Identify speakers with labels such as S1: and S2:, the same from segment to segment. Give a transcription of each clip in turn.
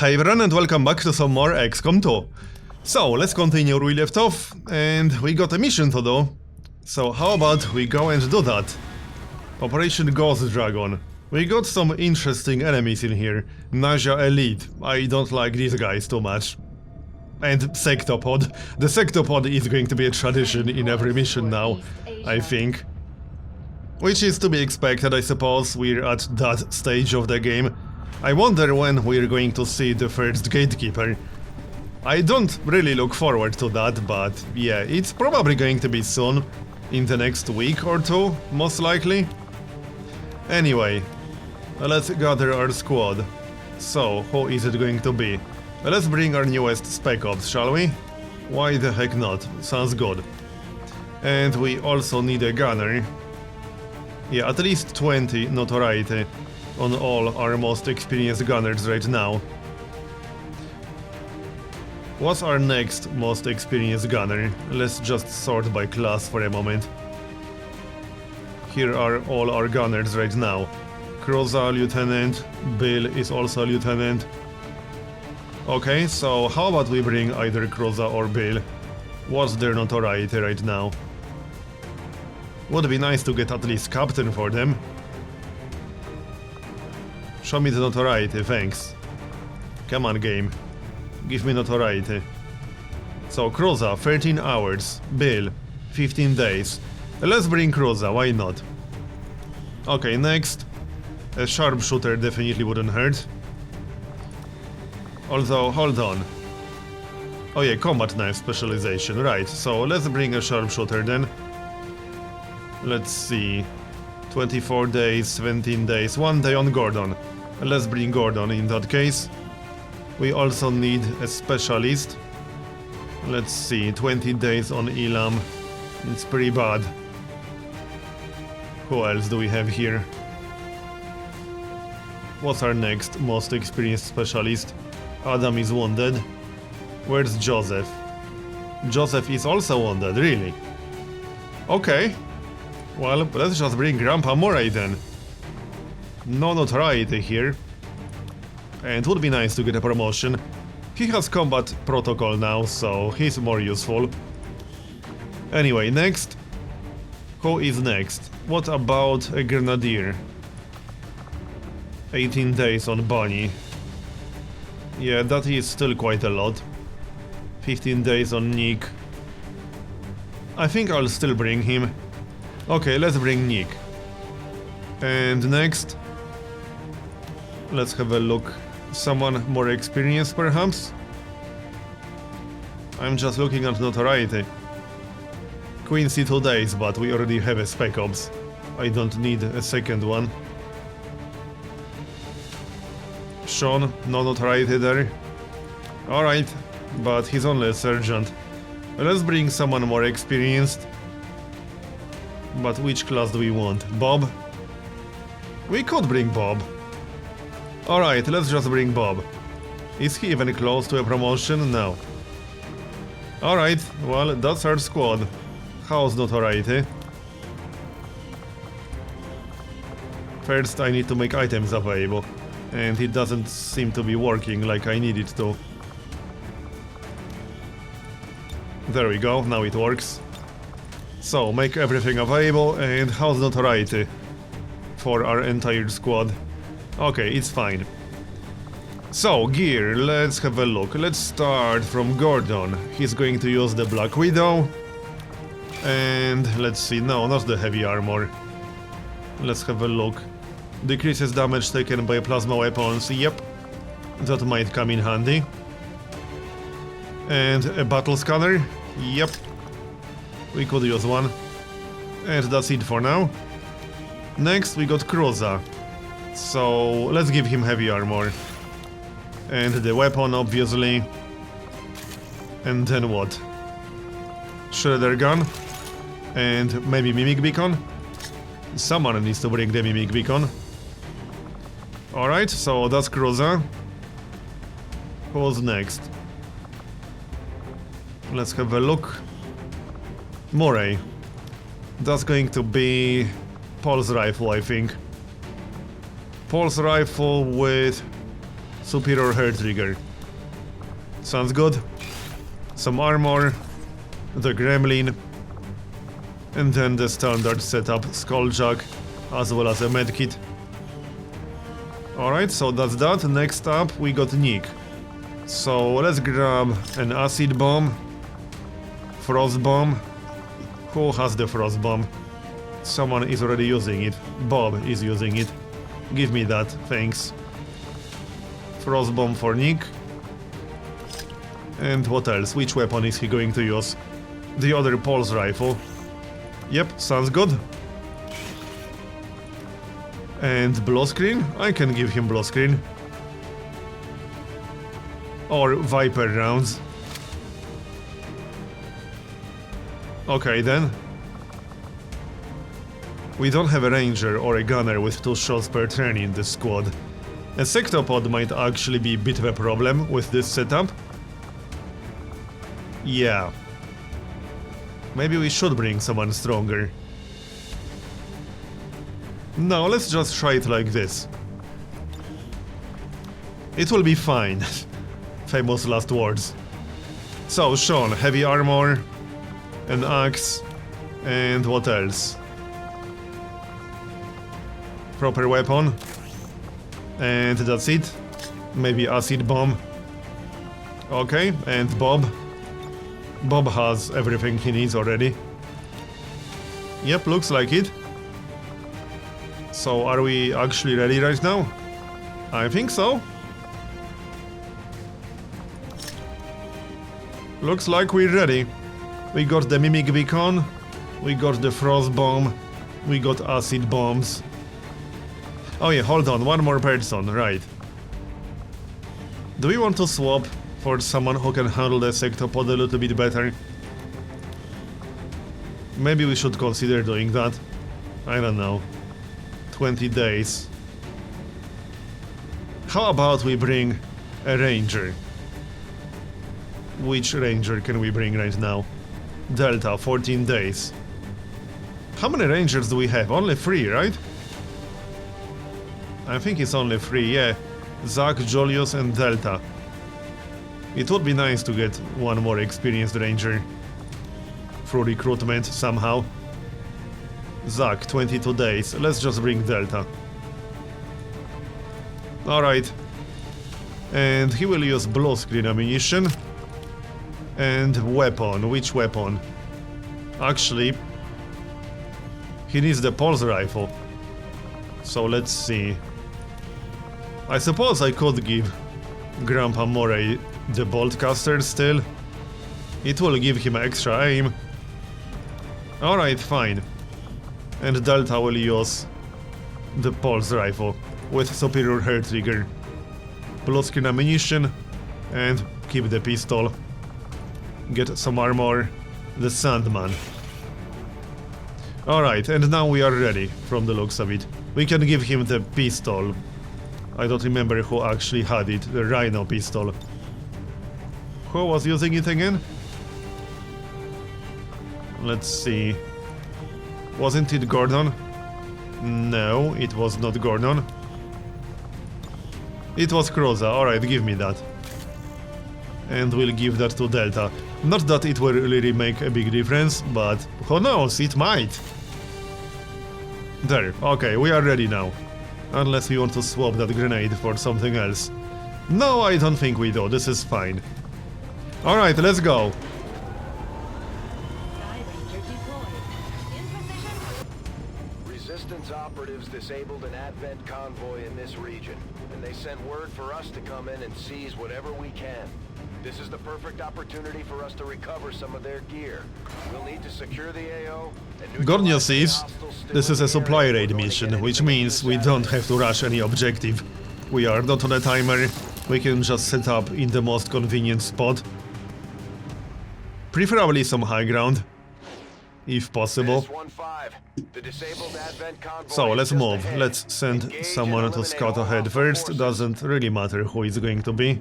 S1: Hi everyone and welcome back to some more XCOM 2. So, let's continue where we left off, and we got a mission to do. So how about we go and do that? Operation Ghost Dragon. We got some interesting enemies in here. Naja Elite. I don't like these guys too much. And Sectopod. The Sectopod is going to be a tradition in every mission now, I think. Which is to be expected, I suppose. We're at that stage of the game. I wonder when we're going to see the first gatekeeper. I don't really look forward to that, but yeah, it's probably going to be soon. In the next week or two, most likely. Anyway, let's gather our squad. So, who is it going to be? Let's bring our newest Spec Ops, shall we? Why the heck not? Sounds good. And we also need a gunner. Yeah, at least 20 notoriety on all our most experienced gunners right now. What's our next most experienced gunner? Let's just sort by class for a moment. Here are all our gunners right now. Kroza, Lieutenant, Bill is also a Lieutenant. Okay, so how about we bring either Kroza or Bill? What's their notoriety right now? Would be nice to get at least Captain for them. Show me the notoriety, thanks. Come on, game. Give me notoriety. So, Kroza, 13 hours. Bill, 15 days. Let's bring Kroza, why not? Okay, next. A sharpshooter definitely wouldn't hurt. Although, hold on. Oh yeah, combat knife specialization, right. So, let's bring a sharpshooter then. Let's see. 24 days, 17 days, 1 day on Gordon. Let's bring Gordon in that case. We also need a specialist. Let's see, 20 days on Elam. It's pretty bad. Who else do we have here? What's our next most experienced specialist? Adam is wounded. Where's Joseph? Joseph is also wounded, really? Okay. Well, let's just bring Grandpa Murray then. No notoriety here. And it would be nice to get a promotion. He has combat protocol now, so he's more useful. Anyway, next. Who is next? What about a Grenadier? 18 days on Bunny. Yeah, that is still quite a lot. 15 days on Nick. I think I'll still bring him. Okay, let's bring Nick. And next. Let's have a look. Someone more experienced, perhaps? I'm just looking at notoriety. Quincy 2 days, but we already have a Spec Ops. I don't need a second one. Sean, no notoriety there. Alright, but he's only a sergeant. Let's bring someone more experienced. But which class do we want? Bob? We could bring Bob. Alright, let's just bring Bob. Is he even close to a promotion? No. Alright, well, that's our squad. How's notoriety? First, I need to make items available. And it doesn't seem to be working like I need it to. There we go, now it works. So, make everything available, and how's notoriety? For our entire squad. Okay, it's fine. So, gear, let's have a look. Let's start from Gordon. He's going to use the Black Widow. And let's see, no, not the heavy armor. Let's have a look. Decreases damage taken by plasma weapons, yep. That might come in handy. And a battle scanner, yep. We could use one. And that's it for now. Next we got Kroza. So let's give him heavy armor. And the weapon, obviously. And then what? Shredder gun. And maybe Mimic Beacon? Someone needs to bring the Mimic Beacon. Alright, so that's Kroza. Who's next? Let's have a look. Murray. That's going to be Pulse Rifle, I think. Pulse Rifle with superior hair trigger. Sounds good. Some armor, the gremlin, and then the standard setup skulljack, as well as a medkit. Alright, so that's that. Next up, we got Nick. So let's grab an acid bomb, frost bomb. Who has the frost bomb? Someone is already using it. Bob is using it. Give me that, thanks. Frost bomb for Nick. And what else? Which weapon is he going to use? The other pulse rifle. Yep, sounds good. And blow screen? I can give him blow screen. Or Viper rounds. Okay then. We don't have a ranger or a gunner with 2 shots per turn in this squad. A sectopod might actually be a bit of a problem with this setup. Yeah. Maybe we should bring someone stronger. No, let's just try it like this. It will be fine. Famous last words. So, Sean, heavy armor, an axe, and what else? Proper weapon. And that's it. Maybe acid bomb. Okay, and Bob. Bob has everything he needs already. Yep, looks like it. So, are we actually ready right now? I think so. Looks like we're ready. We got the Mimic Beacon, we got the Frost Bomb, we got Acid Bombs. Oh yeah, hold on, one more person, right. Do we want to swap for someone who can handle the sectopod a little bit better? Maybe we should consider doing that. I don't know. 20 days. How about we bring a ranger? Which ranger can we bring right now? Delta, 14 days. How many rangers do we have? Only 3, right? I think it's only 3, yeah. Zach, Jolius and Delta. It would be nice to get one more experienced ranger through recruitment somehow. Zach, 22 days. Let's just bring Delta. Alright. And he will use blue screen ammunition. And weapon. Which weapon? Actually, he needs the pulse rifle. So let's see. I suppose I could give Grandpa Moray the bolt caster still. It will give him extra aim. Alright, fine. And Delta will use the pulse rifle with superior hair trigger. Blue screen ammunition and keep the pistol. Get some armor. The Sandman. Alright, and now we are ready from the looks of it. We can give him the pistol. I don't remember who actually had it, the Rhino pistol. Who was using it again? Let's see. Wasn't it Gordon? No, it was not Gordon. It was Kroza, alright, give me that. And we'll give that to Delta. Not that it will really make a big difference, but who knows, it might. There, okay, we are ready now. Unless we want to swap that grenade for something else. No, I don't think we do, this is fine. Alright, let's go.
S2: Resistance operatives disabled an Advent convoy in this region, and they sent word for us to come in and seize whatever we can. This is the perfect opportunity for us to recover some of their gear. We'll need to secure the AO and
S1: Good news is, this is a supply raid mission, which means we don't have to rush any objective. We are not on a timer, we can just set up in the most convenient spot. Preferably some high ground, if possible. So let's move, let's send someone to scout ahead first, doesn't really matter who it's going to be.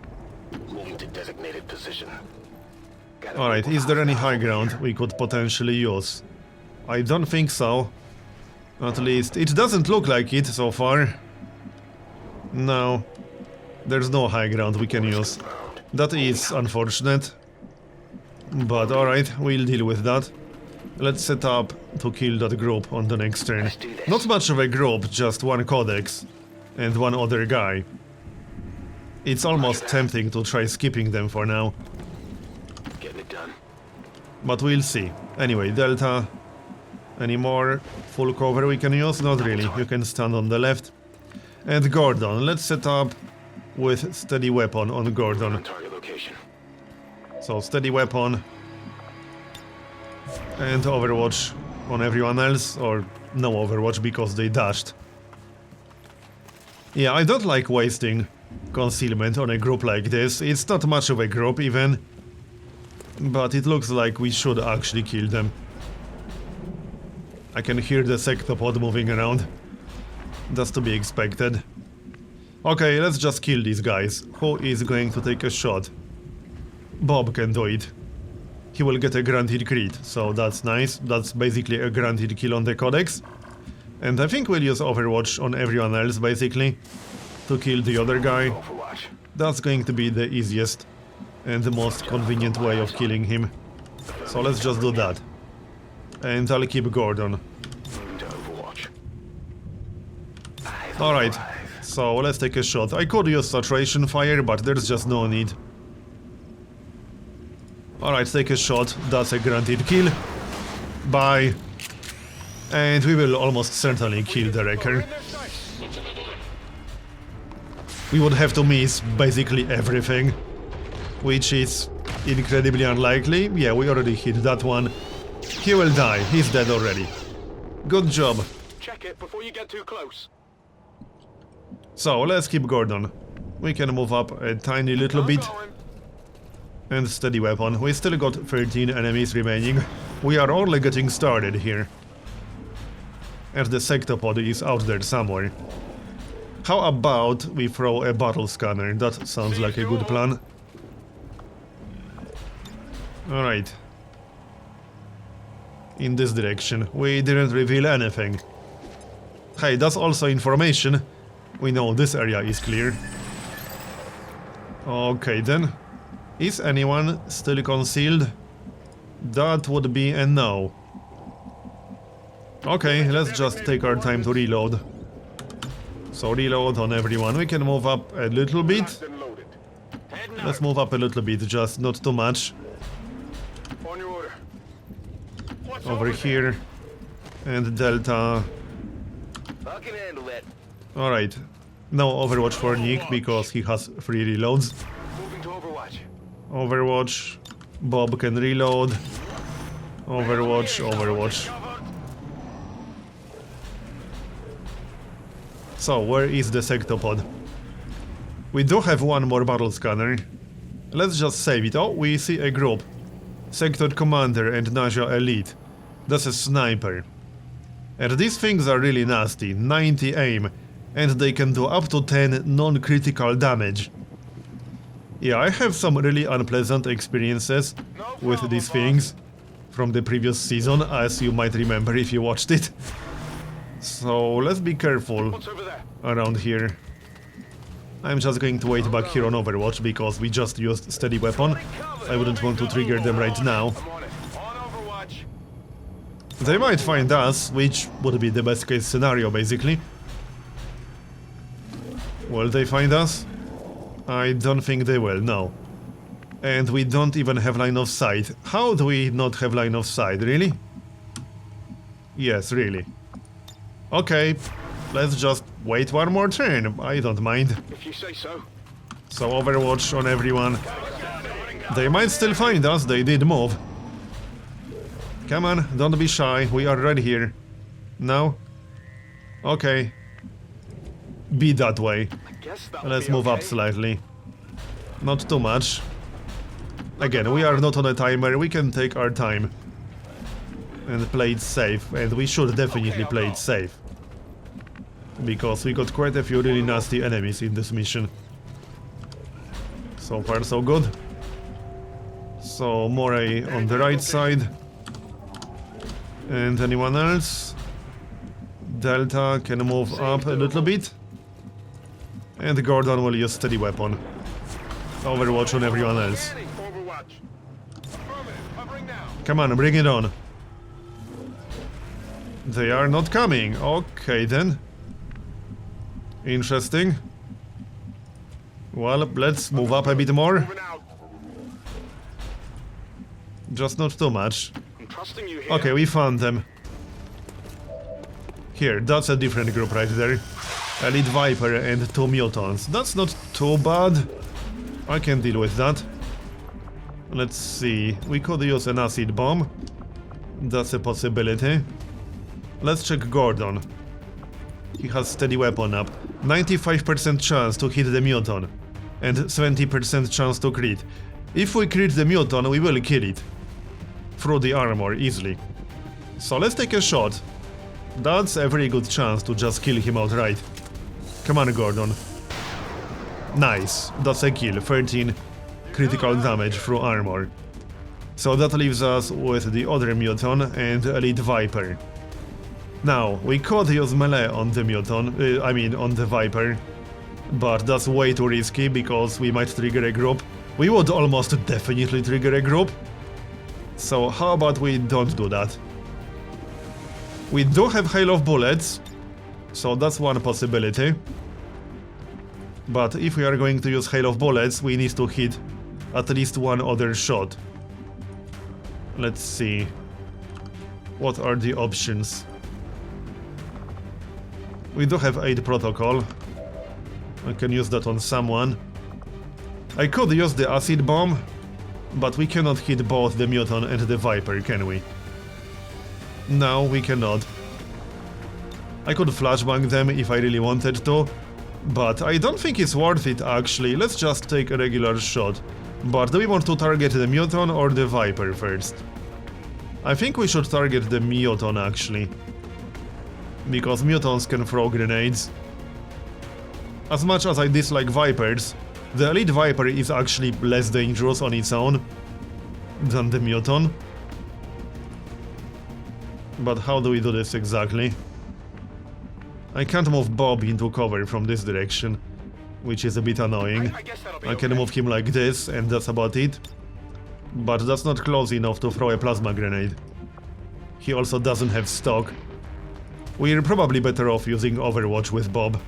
S1: Alright, is there any high ground we could potentially use? I don't think so. At least, it doesn't look like it so far. No. There's no high ground we can use. That is unfortunate. But alright, we'll deal with that. Let's set up to kill that group on the next turn. Not much of a group, just one codex and one other guy. It's almost tempting to try skipping them for now.
S2: Getting it done.
S1: But we'll see. Anyway, Delta. Any more full cover we can use? Not really. You can stand on the left. And Gordon. Let's set up with steady weapon on Gordon.
S2: On target location.
S1: So steady weapon. And Overwatch on everyone else. Or no Overwatch because they dashed. Yeah, I don't like wasting concealment on a group like this. It's not much of a group even. But it looks like we should actually kill them. I can hear the sectopod moving around. That's to be expected. Okay, let's just kill these guys. Who is going to take a shot? Bob can do it. He will get a granted crit, so that's nice. That's basically a granted kill on the codex. And I think we'll use Overwatch on everyone else, basically, to kill the other guy. That's going to be the easiest and the most convenient way of killing him. So let's just do that. And I'll keep Gordon. Alright, so let's take a shot. I could use saturation fire, but there's just no need. Alright, take a shot. That's a granted kill. Bye. And we will almost certainly kill the Wrecker. We would have to miss basically everything, which is incredibly unlikely. Yeah, we already hit that one. He will die. He's dead already. Good job.
S2: Check it before you get too close.
S1: So, let's keep Gordon. We can move up a tiny little bit. And steady weapon. We still got 13 enemies remaining. We are only getting started here. And the sectopod is out there somewhere. How about we throw a battle scanner? That sounds like a good plan. Alright. In this direction. We didn't reveal anything. Hey, that's also information. We know this area is clear. Okay then. Is anyone still concealed? That would be a no. Okay, let's just take our time to reload. So reload on everyone. We can move up a little bit. Let's move up a little bit, just not too much. Over here. And Delta.
S2: I can handle that.
S1: Alright. No Overwatch for Nick because he has 3 reloads.
S2: Moving to Overwatch.
S1: Overwatch. Bob can reload. Overwatch, Overwatch. So, where is the sectopod? We do have one more battle scanner. Let's just save it. Oh, we see a group. Sector Commander and Naja Elite. That's a sniper. And these things are really nasty. 90 aim. And they can do up to 10 non-critical damage. Yeah, I have some really unpleasant experiences with these things from the previous season, as you might remember if you watched it. So let's be careful around here. I'm just going to wait back here on Overwatch because we just used steady weapon. I wouldn't want to trigger them right now. They might find us, which would be the best case scenario basically. Will they find us? I don't think they will, no. And we don't even have line of sight. How do we not have line of sight, really? Yes, really. Okay, let's just wait one more turn. I don't mind.
S2: If you say so.
S1: So Overwatch on everyone. They might still find us, they did move. Come on, don't be shy, we are right here. No? Okay. Be that way. Let's move up slightly. Not too much. Again, we are not on a timer, we can take our time. And play it safe, and we should definitely play it safe. Because we got quite a few really nasty enemies in this mission. So far so good. So Moray on the right side. And anyone else? Delta can move up a little bit. And Gordon will use steady weapon. Overwatch on everyone else.
S2: Overwatch. Affirmative. Covering now.
S1: Come on, bring it on. They are not coming. Okay then. Interesting. Well, let's move up a bit more.
S2: Moving out.
S1: Just not too much.
S2: I'm trusting you here.
S1: Okay, we found them. Here, that's a different group right there. Elite Viper and 2 mutants. That's not too bad. I can deal with that. Let's see. We could use an acid bomb. That's a possibility. Let's check Gordon. He has steady weapon up. 95% chance to hit the mutant. And 70% chance to crit. If we crit the mutant, we will kill it. Through the armor, easily. So let's take a shot. That's a very good chance to just kill him outright. Come on, Gordon. Nice. That's a kill. 13 critical damage through armor. So that leaves us with the other mutant and Elite Viper. Now, we could use melee on the mutant, on the Viper. But that's way too risky because we might trigger a group. We would almost definitely trigger a group. So how about we don't do that? We do have hail of bullets, so that's one possibility. But if we are going to use hail of bullets, we need to hit at least one other shot. Let's see. What are the options? We do have 8 protocol. I can use that on someone. I could use the acid bomb, but we cannot hit both the mutant and the Viper, can we? No, we cannot. I could flashbang them if I really wanted to, but I don't think it's worth it actually. Let's just take a regular shot. But do we want to target the mutant or the Viper first? I think we should target the mutant actually. Because mutants can throw grenades. As much as I dislike Vipers, the Elite Viper is actually less dangerous on its own than the mutant. But how do we do this exactly? I can't move Bob into cover from this direction, which is a bit annoying. I can move him like this and that's about it. But that's not close enough to throw a plasma grenade. He also doesn't have stock. We're probably better off using Overwatch with Bob.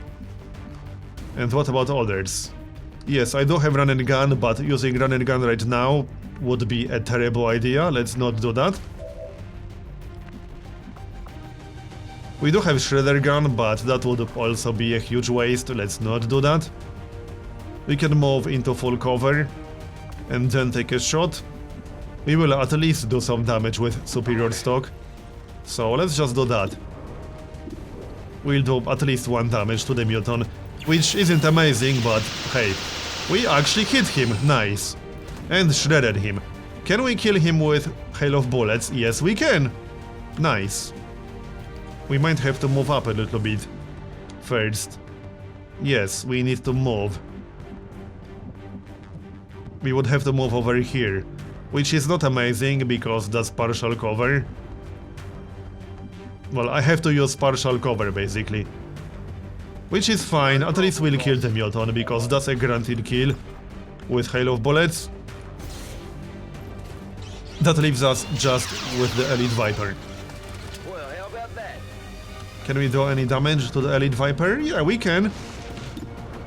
S1: And what about others? Yes, I do have run and gun, but using run and gun right now would be a terrible idea. Let's not do that. We do have Shredder gun, but that would also be a huge waste. Let's not do that. We can move into full cover and then take a shot. We will at least do some damage with superior stock. So let's just do that. We'll do at least 1 damage to the mutant, which isn't amazing, but hey, we actually hit him, nice. And shredded him. Can we kill him with hail of bullets? Yes, we can. Nice. We might have to move up a little bit first. Yes, we need to move. We would have to move over here, which is not amazing because that's partial cover. Well, I have to use partial cover basically. Which is fine, at least we'll kill the mutant because that's a guaranteed kill with hail of bullets. That leaves us just with the Elite Viper.
S2: Well, how about that?
S1: Can we do any damage to the Elite Viper? Yeah, we can.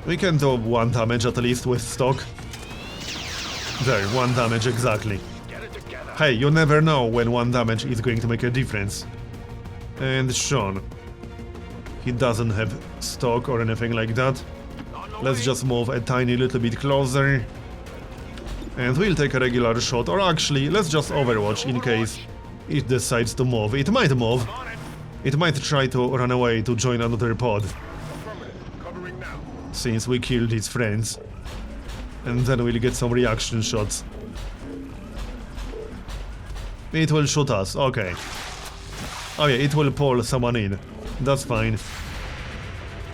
S1: We can do 1 damage at least with stock. There, 1 damage exactly.
S2: Get it together.
S1: Hey, you never know when 1 damage is going to make a difference. And Sean. He doesn't have stock or anything like that. Let's just move a tiny little bit closer. And we'll take a regular shot, or actually, let's just Overwatch in case it decides to move. It might move. It might try to run away to join another pod.
S2: Covering now.
S1: Since we killed its friends. And then we'll get some reaction shots. It will shoot us, okay. Oh yeah, it will pull someone in. That's fine.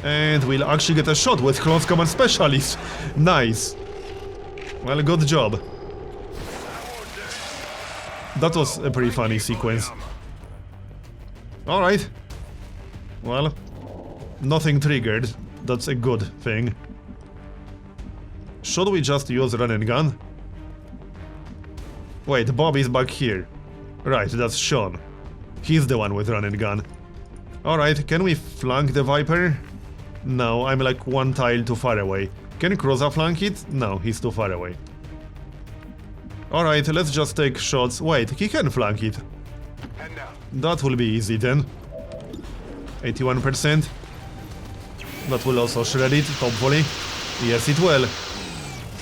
S1: And we'll actually get a shot with Close Command Specialist. Nice. Well, good job. That was a pretty funny sequence. Alright. Well, nothing triggered. That's a good thing. Should we just use run and gun? Wait, Bob is back here. Right, that's Sean. He's the one with run and gun. Alright, can we flank the Viper? No, I'm like one tile too far away. Can Cruza flank it? No, he's too far away. Alright, let's just take shots. Wait, he can flank it. That will be easy then. 81%. That will also shred it, hopefully. Yes, it will.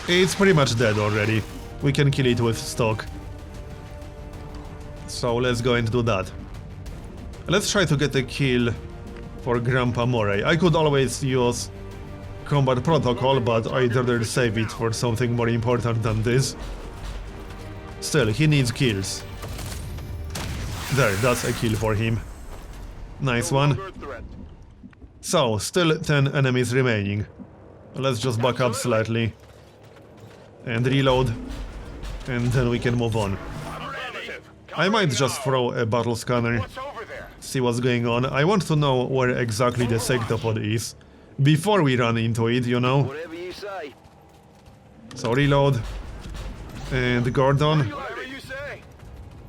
S1: It's pretty much dead already. We can kill it with stock. So let's go and do that. Let's try to get a kill for Grandpa Moray. I could always use combat protocol, but I'd rather save it for something more important than this. Still, he needs kills. There, that's a kill for him. Nice one. So, still 10 enemies remaining. Let's just back up slightly. And reload. And then we can move on. I might just throw a battle scanner. See what's going on. I want to know where exactly the sectopod is. Before we run into it, you know.
S2: Whatever you say.
S1: So reload. And Gordon.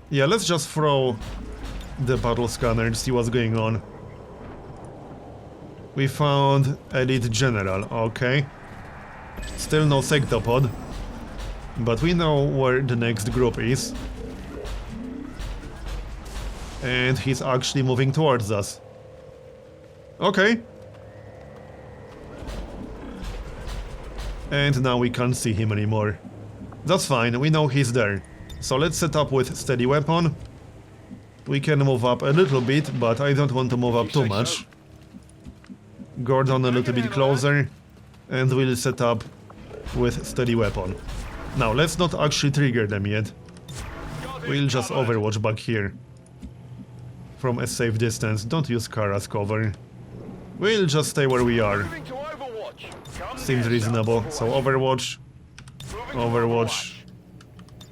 S1: Yeah, let's just throw the battle scanner and see what's going on. We found Elite General, okay. Still no sectopod. But we know where the next group is. And he's actually moving towards us. Okay. And now we can't see him anymore. That's fine, we know he's there. So let's set up with steady weapon. We can move up a little bit, but I don't want to move up too much. Gordon a little bit closer. And we'll set up with steady weapon. Now, let's not actually trigger them yet. We'll just overwatch back here. From a safe distance, don't use car as cover. We'll just stay where we are. Seems reasonable. So overwatch, overwatch,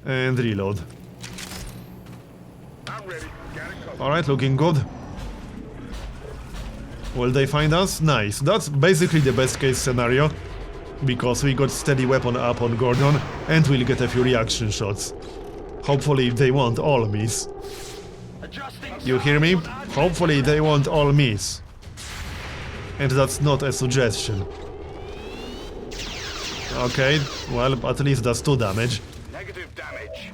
S1: and reload. Alright, looking good. Will they find us? Nice. That's basically the best case scenario. Because we got steady weapon up on Gordon, and we'll get a few reaction shots. Hopefully they won't all miss. You hear me? Hopefully they won't all miss. And that's not a suggestion. Okay, well, at least that's 2 damage.
S2: Negative damage.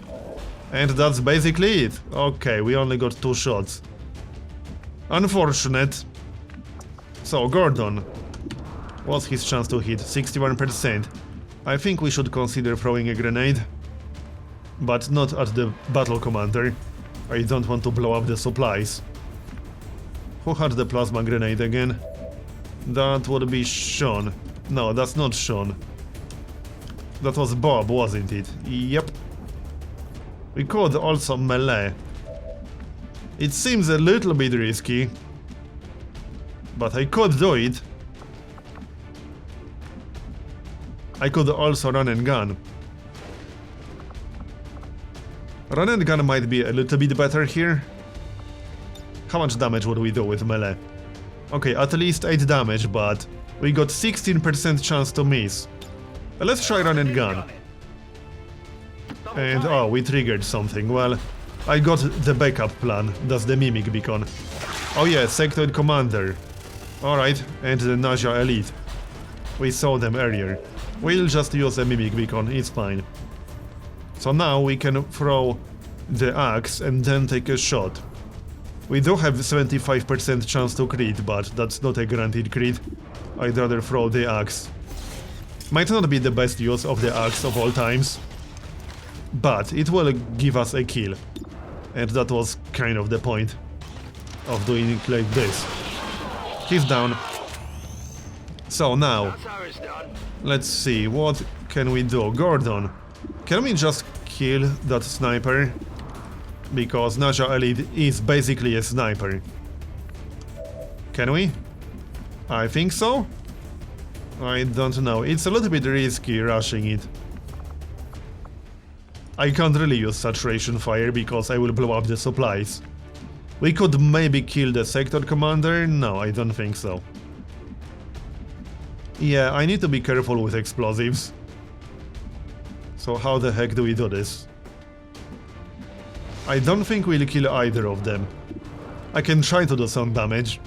S1: And that's basically it. Okay, we only got 2 shots. Unfortunate. So, Gordon. What's his chance to hit? 61%. I think we should consider throwing a grenade. But not at the battle commander. I don't want to blow up the supplies. Who had the plasma grenade again? That would be Sean. No, that's not Sean. That was Bob, wasn't it? Yep. We could also melee. It seems a little bit risky. But I could do it. I could also run and gun. Run and gun might be a little bit better here. How much damage would we do with melee? Okay, at least 8 damage, but we got 16% chance to miss. Let's try run and gun. And oh, we triggered something. Well, I got the backup plan. That's the Mimic beacon. Oh yeah, Sectoid Commander. Alright, and the Naja Elite. We saw them earlier. We'll just use a Mimic beacon, it's fine. So now we can throw the axe and then take a shot. We do have 75% chance to crit, but that's not a guaranteed crit. I'd rather throw the axe. Might not be the best use of the axe of all times, but it will give us a kill. And that was kind of the point of doing it like this. He's down. So now, let's see, what can we do? Gordon, can we just kill that sniper? Because Naja Elite is basically a sniper. Can we? I think so? I don't know, it's a little bit risky rushing it. I can't really use saturation fire because I will blow up the supplies. We could maybe kill the sector commander? No, I don't think so. Yeah, I need to be careful with explosives. So how the heck do we do this? I don't think we'll kill either of them. I can try to do some damage.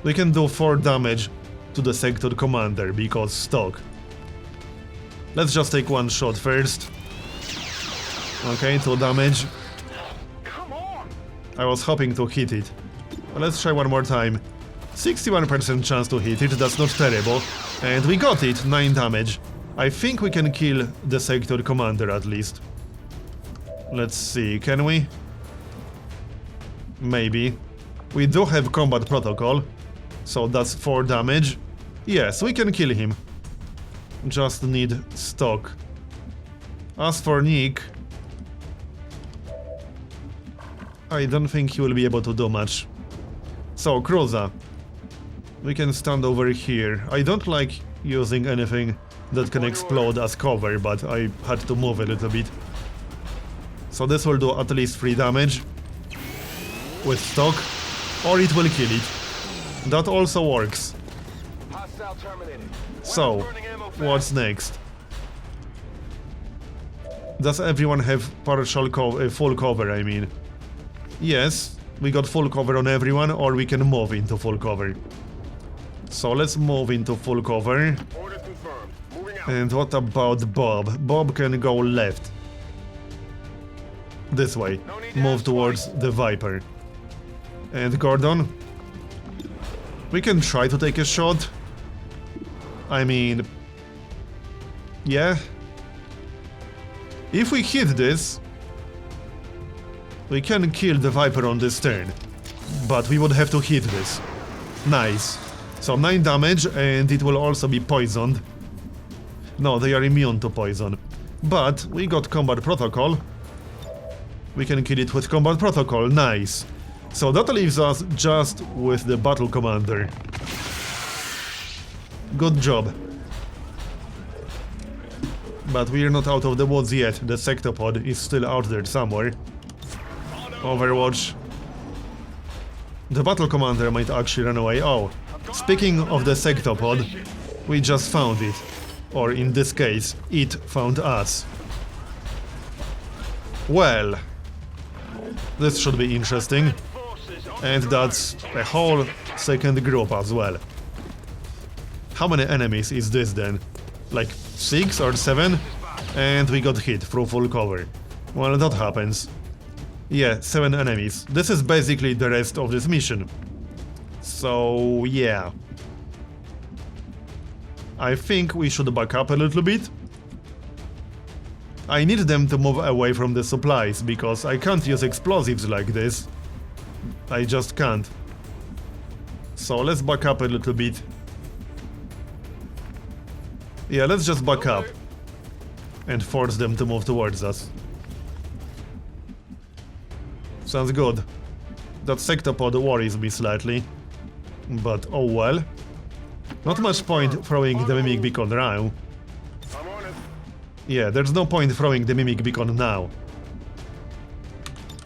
S1: We can do 4 damage to the sector commander because stock. Let's just take 1 shot first. Okay, 2 damage.
S2: Come on!
S1: I was hoping to hit it. But let's try one more time. 61% chance to hit it, that's not terrible. And we got it, 9 damage. I think we can kill the sector commander at least. Let's see, can we? Maybe. We do have combat protocol, so that's 4 damage. Yes, we can kill him. Just need stock. As for Nick, I don't think he will be able to do much. So, Cruza. We can stand over here. I don't like using anything that can explode as cover, but I had to move a little bit. So this will do at least 3 damage with stock, or it will kill it. That also works.
S2: Hostile terminated.
S1: So, what's next? Does everyone have partial full cover, I mean? Yes, we got full cover on everyone, or we can move into full cover. So let's move into full cover.
S2: Order confirmed. Moving out.
S1: And what about Bob? Bob can go left. This way. Move towards the Viper. And Gordon? We can try to take a shot. I mean... yeah. If we hit this, we can kill the Viper on this turn. But we would have to hit this. Nice. So 9 damage, and it will also be poisoned. No, they are immune to poison. But we got combat protocol. We can kill it with combat protocol. Nice. So that leaves us just with the battle commander. Good job. But we're not out of the woods yet. The sectopod is still out there somewhere. Overwatch. The battle commander might actually run away. Oh, speaking of the sectopod, we just found it. Or in this case, it found us. Well, this should be interesting. And that's a whole second group as well. How many enemies is this then? Like 6 or 7? And we got hit through full cover. Well, that happens. Yeah, 7 enemies. This is basically the rest of this mission. So, yeah. I think we should back up a little bit. I need them to move away from the supplies, because I can't use explosives like this. I just can't. So let's back up a little bit. Yeah, let's just back up. And force them to move towards us. Sounds good. That sectopod worries me slightly. But oh well. Not much point throwing the mimic beacon now. Yeah, there's no point throwing the mimic beacon now.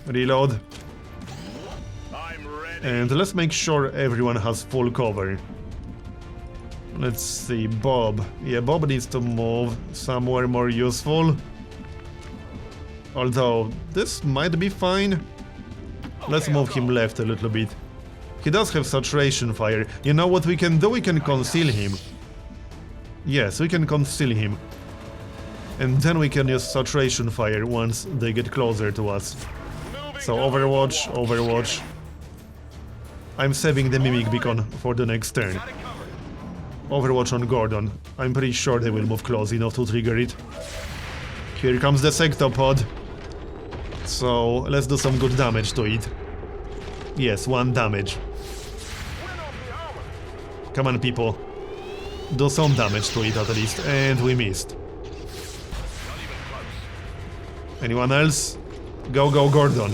S1: Reload. And let's make sure everyone has full cover. Let's see, Bob. Yeah, Bob needs to move somewhere more useful. Although, this might be fine. Let's move him left a little bit. He does have saturation fire. You know what we can do? We can conceal him. Yes, we can conceal him. And then we can use saturation fire once they get closer to us. So Overwatch, Overwatch. I'm saving the mimic beacon for the next turn. Overwatch on Gordon. I'm pretty sure they will move close enough to trigger it. Here comes the sectopod. So let's do some good damage to it. Yes, 1 damage. Come on, people. Do some damage to it at least. And we missed. Anyone else? Go, go, Gordon.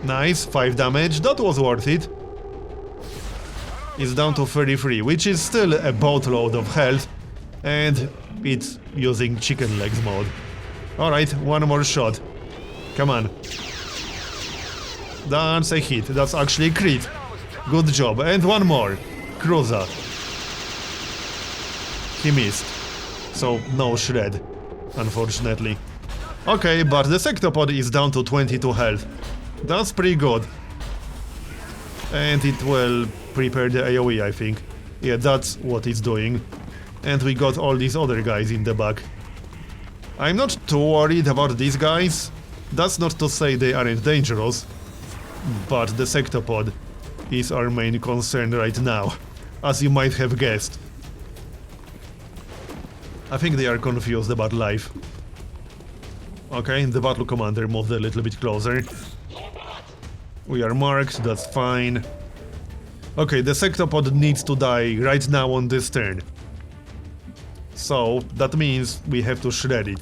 S1: Nice, 5 damage. That was worth it. It's down to 33, which is still a boatload of health. And it's using chicken legs mode. Alright, 1 more shot. Come on. That's a hit. That's actually a crit. Good job. And 1 more. Cruza. He missed. So no shred, unfortunately. Okay, but the Sectopod is down to 22 health. That's pretty good. And it will prepare the AoE, I think. Yeah, that's what it's doing. And we got all these other guys in the back. I'm not too worried about these guys. That's not to say they aren't dangerous. But the Sectopod is our main concern right now, as you might have guessed. I think they are confused about life. Okay, the battle commander moved a little bit closer. We are marked, that's fine. Okay, the Sectopod needs to die right now on this turn. So, that means we have to shred it.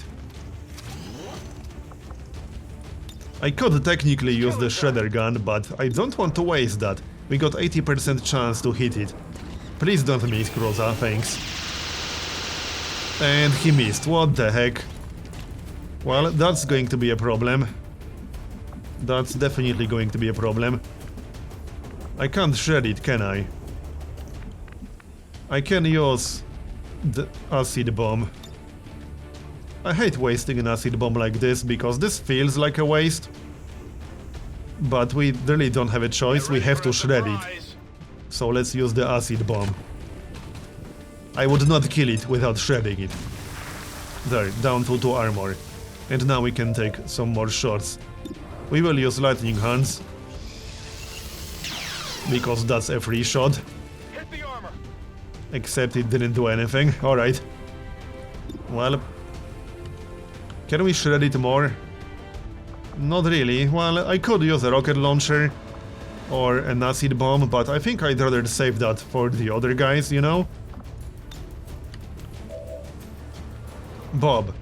S1: I could technically use the shredder gun, but I don't want to waste that. We got 80% chance to hit it. Please don't miss, Kroza, thanks. And he missed, what the heck. Well, that's going to be a problem. That's definitely going to be a problem. I can't shred it, can I? I can use the acid bomb. I hate wasting an acid bomb like this, because this feels like a waste. But we really don't have a choice, we have to shred it. So let's use the acid bomb. I would not kill it without shredding it. There, down to 2 armor. And now we can take some more shots. We will use lightning hands. Because that's a free shot.
S2: Hit the armor.
S1: Except it didn't do anything. Alright. Well... Can we shred it more? Not really. Well, I could use a rocket launcher. Or an acid bomb, but I think I'd rather save that for the other guys, you know? Bob.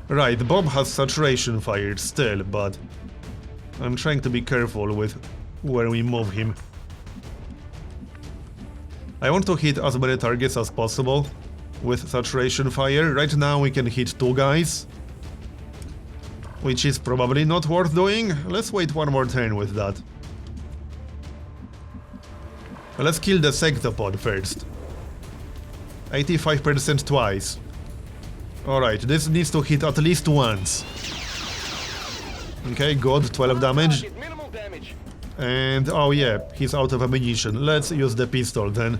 S1: Right, Bob has saturation fire still, but... I'm trying to be careful with where we move him. I want to hit as many targets as possible with saturation fire. Right now we can hit 2 guys, which is probably not worth doing. Let's wait one more turn with that. Let's kill the Sectopod first. 85% twice. Alright, this needs to hit at least once. Okay, good, 12 damage. And, oh yeah, he's out of ammunition. Let's use the pistol then.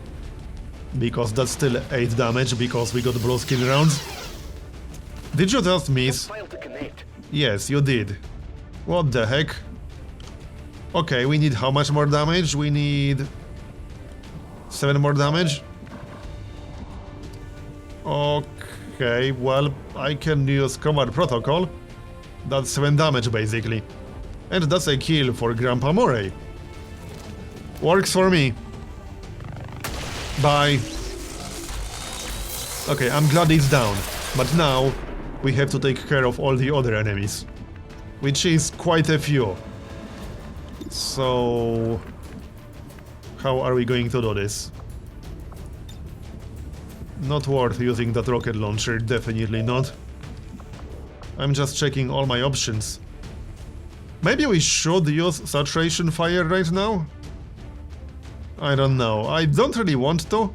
S1: Because that's still 8 damage, because we got blue skin rounds. Did you just miss? Yes, you did. What the heck? Okay, we need how much more damage? We need... 7 more damage? Okay, well, I can use Combat Protocol. That's 7 damage, basically. And that's a kill for Grandpa Murray. Works for me. Bye. Okay, I'm glad it's down. But now, we have to take care of all the other enemies. Which is quite a few. So... how are we going to do this? Not worth using that rocket launcher, definitely not. I'm just checking all my options. Maybe we should use saturation fire right now? I don't know, I don't really want to.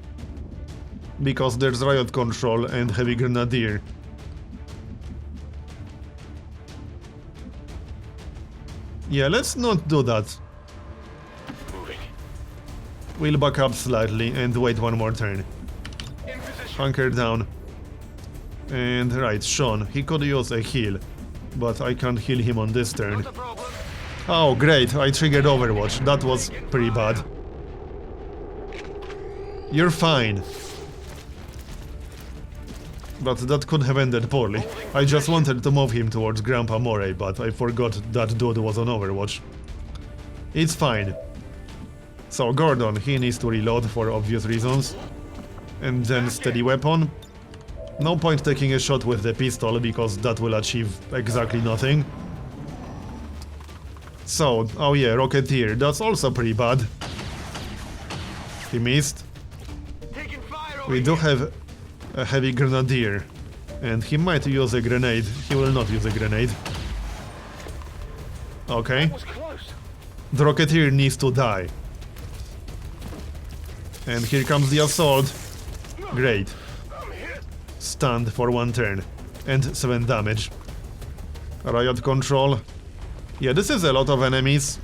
S1: Because there's riot control and heavy grenadier. Yeah, let's not do that. We'll back up slightly and wait one more turn. Hunker down. And right, Sean, he could use a heal. But I can't heal him on this turn. Oh great, I triggered Overwatch, that was pretty bad. You're fine. But that could have ended poorly. I just wanted to move him towards Grandpa Murray, but I forgot that dude was on Overwatch. It's fine. So Gordon, he needs to reload for obvious reasons. And then steady weapon. No point taking a shot with the pistol, because that will achieve exactly nothing. So, oh yeah, Rocketeer, that's also pretty bad. He missed. We do have a heavy grenadier. And he might use a grenade. He will not use a grenade. Okay. The Rocketeer needs to die. And here comes the assault. Great. stunned for 1 turn. And 7 damage. Riot control. Yeah, this is a lot of enemies.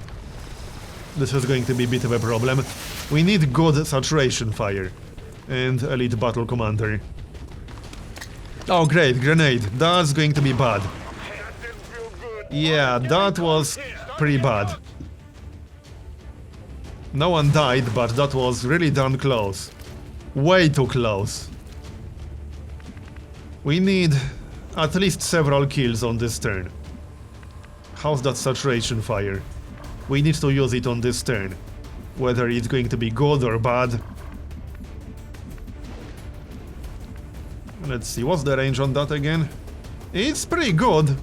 S1: This is going to be a bit of a problem. We need good saturation fire. And elite battle commander. Oh great, grenade. That's going to be bad. Yeah, that was pretty bad. No one died, but that was really damn close. Way too close. We need at least several kills on this turn. How's that saturation fire? We need to use it on this turn. Whether it's going to be good or bad. Let's see, what's the range on that again? It's pretty good.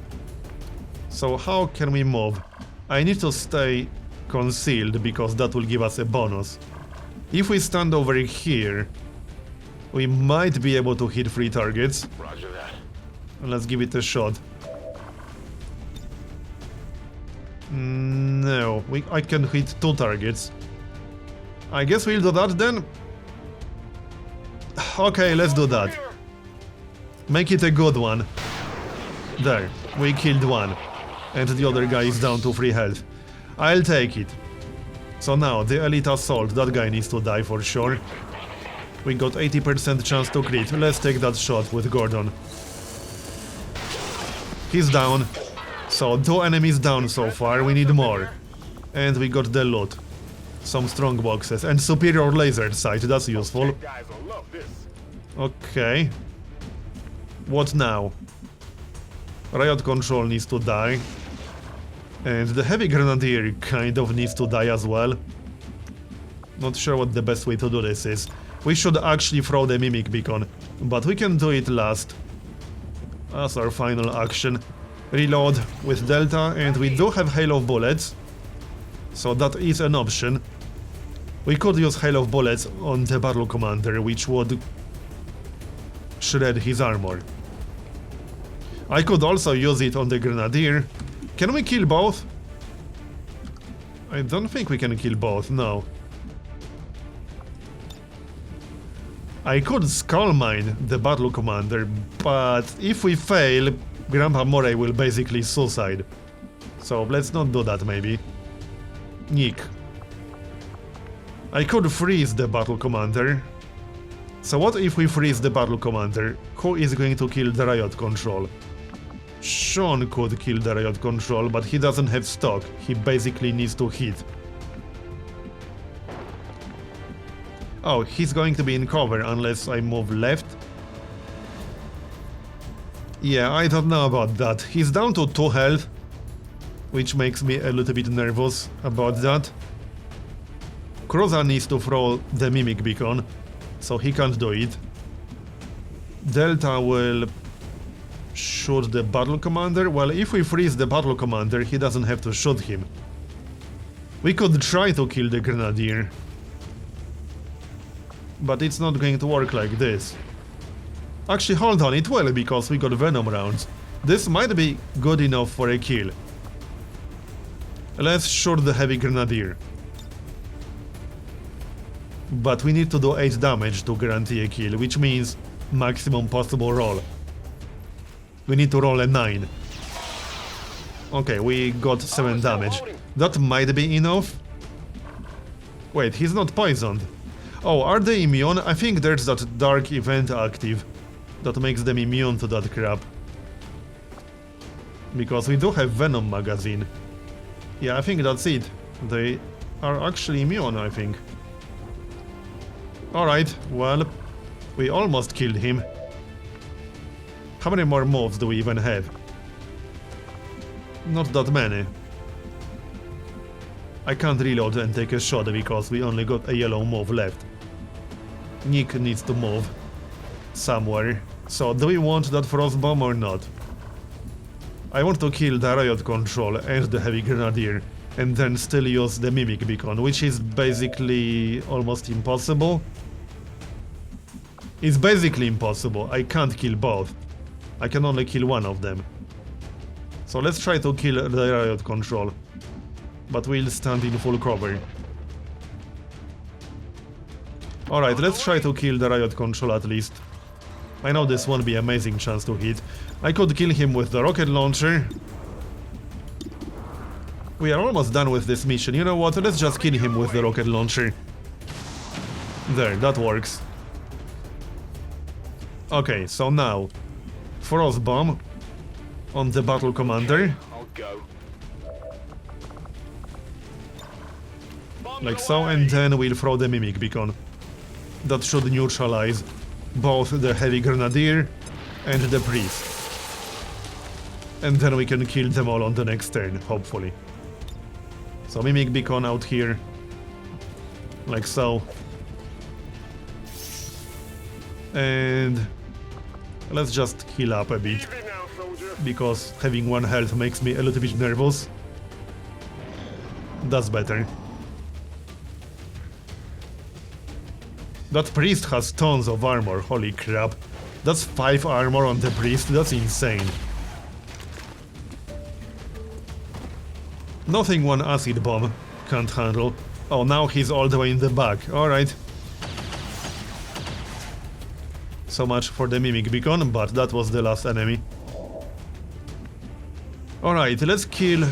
S1: So how can we move? I need to stay concealed because that will give us a bonus. If we stand over here, we might be able to hit 3 targets.
S2: Roger that.
S1: Let's give it a shot. No, I can hit 2 targets. I guess we'll do that then. Okay, let's do that. Make it a good one. There, we killed 1. And the other guy is down to 3 health. I'll take it. So now, the elite assault, that guy needs to die for sure. We got 80% chance to crit. Let's take that shot with Gordon. He's down. So 2 enemies down so far, we need more. And we got the loot. Some strong boxes and superior laser sight, that's useful. Okay. What now? Riot control needs to die. And the heavy grenadier kind of needs to die as well. Not sure what the best way to do this is. We should actually throw the mimic beacon, but we can do it last. As our final action. Reload with Delta, and we do have hail of bullets. So that is an option. We could use hail of bullets on the battle commander, which would shred his armor. I could also use it on the grenadier. Can we kill both? I don't think we can kill both, no. I could skull mine the battle commander, but if we fail, Grandpa Moray will basically suicide. So let's not do that maybe. Nick. I could freeze the battle commander. So what if we freeze the battle commander? Who is going to kill the riot control? Sean could kill the riot control, but he doesn't have stock. He basically needs to hit. Oh, he's going to be in cover unless I move left. Yeah, I don't know about that. He's down to 2 health, which makes me a little bit nervous about that. Cruiser needs to throw the mimic beacon, so he can't do it. Delta will shoot the battle commander. Well, if we freeze the battle commander, he doesn't have to shoot him. We could try to kill the grenadier, but it's not going to work like this. Actually, hold on, it will, because we got venom rounds. This might be good enough for a kill. Let's shoot the heavy grenadier. But we need to do 8 damage to guarantee a kill, which means maximum possible roll. We need to roll a 9. Okay, we got 7 damage. That might be enough. Wait, he's not poisoned. Oh, are they immune? I think there's that dark event active that makes them immune to that crap. Because we do have Venom magazine. Yeah, I think that's it. They are actually immune, I think. Alright, well, we almost killed him. How many more moves do we even have? Not that many. I can't reload and take a shot because we only got a yellow move left. Nick needs to move somewhere. So do we want that frost bomb or not? I want to kill the riot control and the heavy grenadier and then still use the mimic beacon, which is basically almost impossible. It's basically impossible. I can't kill both. I can only kill one of them. So let's try to kill the riot control. But we'll stand in full cover. Alright, let's try to kill the riot control at least. I know this won't be amazing chance to hit. I could kill him with the rocket launcher. We are almost done with this mission. You know what? Let's just kill him with the rocket launcher. There, that works. Okay, so now Frost Bomb on the battle commander.
S2: I'll go.
S1: Like so, and then we'll throw the Mimic Beacon. That should neutralize both the Heavy Grenadier and the Priest. And then we can kill them all on the next turn, hopefully. So Mimic Beacon out here. Like so. And let's just heal up a bit, because having 1 health makes me a little bit nervous. That's better. That priest has tons of armor, holy crap. That's 5 armor on the priest, that's insane. Nothing one acid bomb can't handle. Oh, now he's all the way in the back, alright. So much for the Mimic Beacon, but that was the last enemy. Alright, let's kill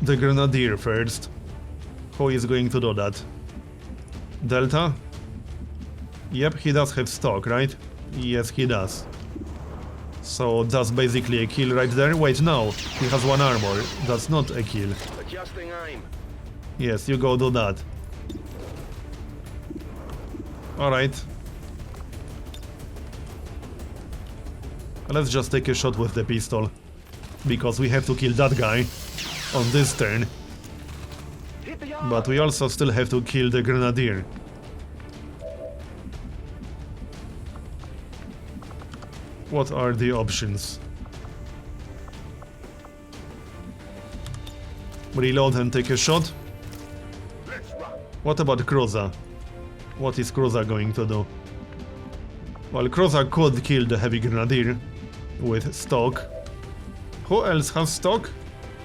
S1: the Grenadier first. Who is going to do that? Delta? Yep, he does have stock, right? Yes, he does. So that's basically a kill right there. Wait, no, he has 1 armor. That's not a kill.
S2: Adjusting aim.
S1: Yes, you go do that. Alright. Let's just take a shot with the pistol, because we have to kill that guy on this turn. But we also still have to kill the Grenadier. What are the options? Reload and take a shot? What about Kroza? What is Kroza going to do? Well, Kroza could kill the Heavy Grenadier with stock. Who else has stock?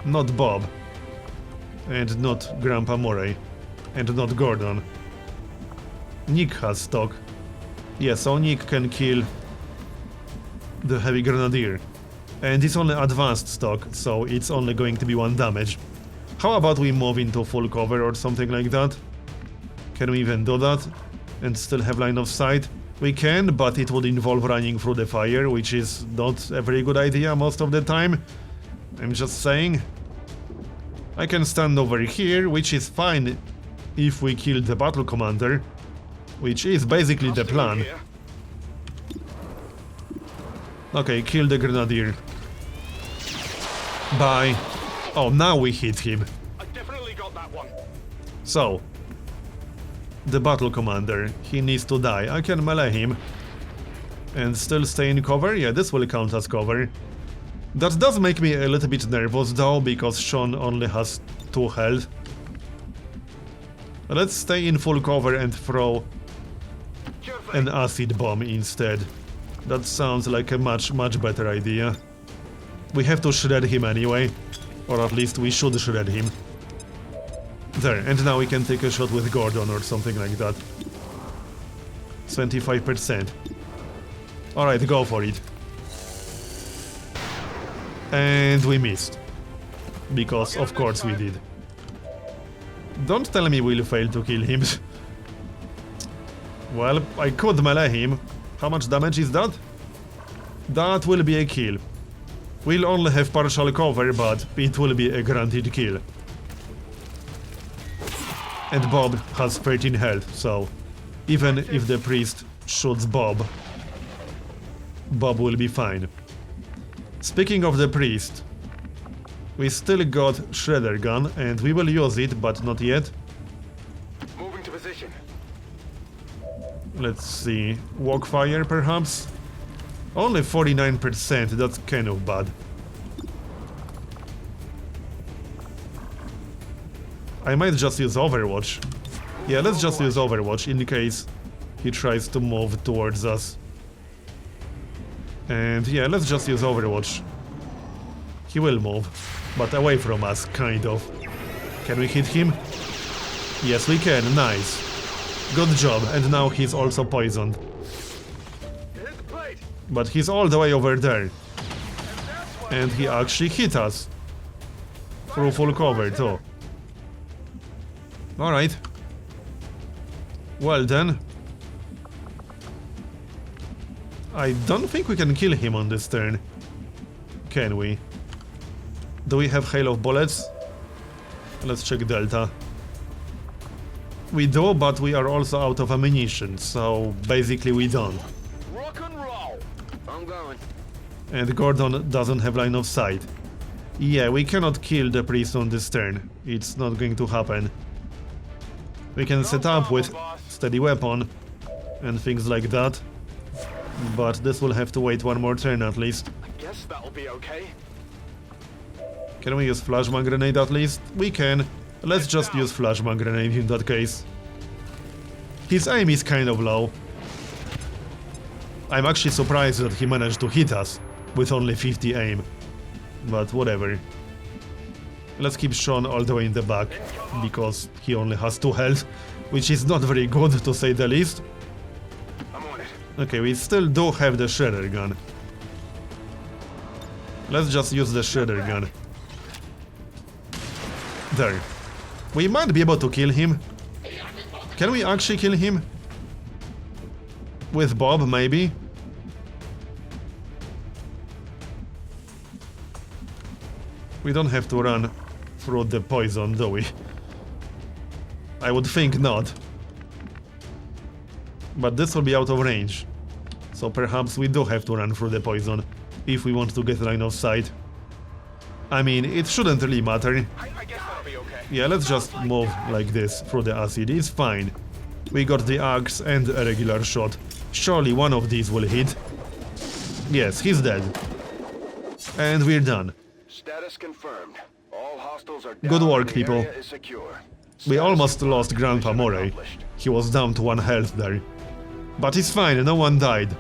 S1: Not Bob. And not Grandpa Murray. And not Gordon. Nick has stock. Yeah, so Nick can kill the Heavy Grenadier. And it's only advanced stock, so it's only going to be 1 damage. How about we move into full cover or something like that? Can we even do that? And still have line of sight? We can, but it would involve running through the fire, which is not a very good idea most of the time. I'm just saying. I can stand over here, which is fine if we kill the battle commander, which is basically the plan. Okay, kill the Grenadier. Bye. Oh, now we hit him.
S2: I definitely got that one.
S1: So, the battle commander, he needs to die. I can melee him and still stay in cover. Yeah, this will count as cover. That does make me a little bit nervous though, because Sean only has 2 health. Let's stay in full cover and throw an acid bomb instead. That sounds like a much better idea. We have to shred him anyway, or at least we should shred him. There, and now we can take a shot with Gordon or something like that. 25%. Alright, go for it. And we missed. Because of course we did. Don't tell me we'll fail to kill him. Well, I could melee him. How much damage is that? That will be a kill. We'll only have partial cover, but it will be a guaranteed kill. And Bob has 13 health, so even if the priest shoots Bob, Bob will be fine. Speaking of the priest, we still got Shredder gun and we will use it, but not yet.
S2: Moving to position.
S1: Let's see, walk fire perhaps? Only 49%, that's kind of bad. I might just use Overwatch. Yeah, let's just use Overwatch in case he tries to move towards us. And yeah, let's just use Overwatch. He will move, but away from us, kind of. Can we hit him? Yes, we can, nice. Good job, and now he's also poisoned.
S2: Hit the plate.
S1: But he's all the way over there. And he actually hit us. Through full cover too. Alright. Well then. I don't think we can kill him on this turn. Can we? Do we have hail of bullets? Let's check Delta. We do, but we are also out of ammunition, so basically we don't.
S2: Rock and roll. I'm going.
S1: And Gordon doesn't have line of sight. Yeah, we cannot kill the priest on this turn. It's not going to happen. We can set up with steady weapon and things like that. But this will have to wait one more turn at least.
S2: I guess that'll be okay.
S1: Can we use flashbang grenade at least? We can. Let's just use flashbang grenade in that case. His aim is kind of low. I'm actually surprised that he managed to hit us with only 50 aim. But whatever. Let's keep Sean all the way in the back, because he only has 2 health, which is not very good to say the least.
S2: I'm on it.
S1: Okay, we still do have the shredder gun. Let's just use the shredder gun. There. We might be able to kill him. Can we actually kill him? With Bob, maybe? We don't have to run through the poison, do we? I would think not. But this will be out of range. So perhaps we do have to run through the poison if we want to get line of sight. I mean, it shouldn't really matter.
S2: I guess that'll be okay.
S1: Yeah, let's just move like this through the acid. It's fine. We got the axe and a regular shot. Surely one of these will hit. Yes, he's dead. And we're done.
S2: Status confirmed. All hostiles are down.
S1: Good work,
S2: and the
S1: people.
S2: area is secure.
S1: We
S2: Status
S1: almost
S2: confirmed.
S1: lost Grandpa
S2: Mission
S1: Murray.
S2: accomplished.
S1: He was down to 1 health there. But it's fine, no one died.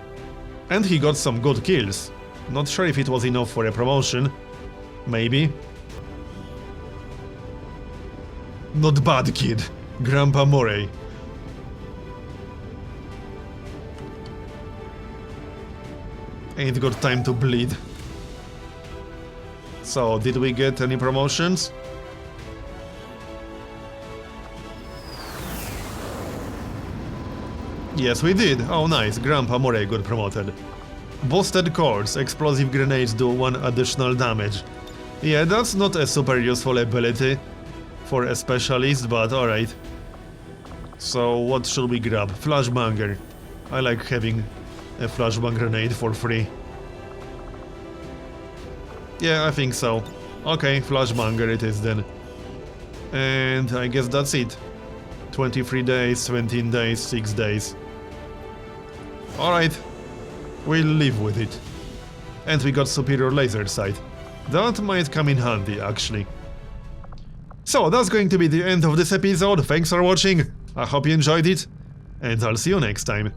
S1: And he got some good kills. Not sure if it was enough for a promotion. Maybe. Not bad, kid. Grandpa Murray. Ain't got time to bleed. So, did we get any promotions? Yes, we did. Oh, nice. Grandpa Murray got promoted. Boosted cores. Explosive grenades do 1 additional damage. Yeah, that's not a super useful ability for a specialist, but alright. So, what should we grab? Flashbanger. I like having a flashbang grenade for free. Yeah, I think so. Okay, flashbanger it is then. And I guess that's it. 23 days, 17 days, 6 days. Alright, we'll live with it. And we got superior laser sight. That might come in handy, actually. So, that's going to be the end of this episode. Thanks for watching. I hope you enjoyed it. And I'll see you next time.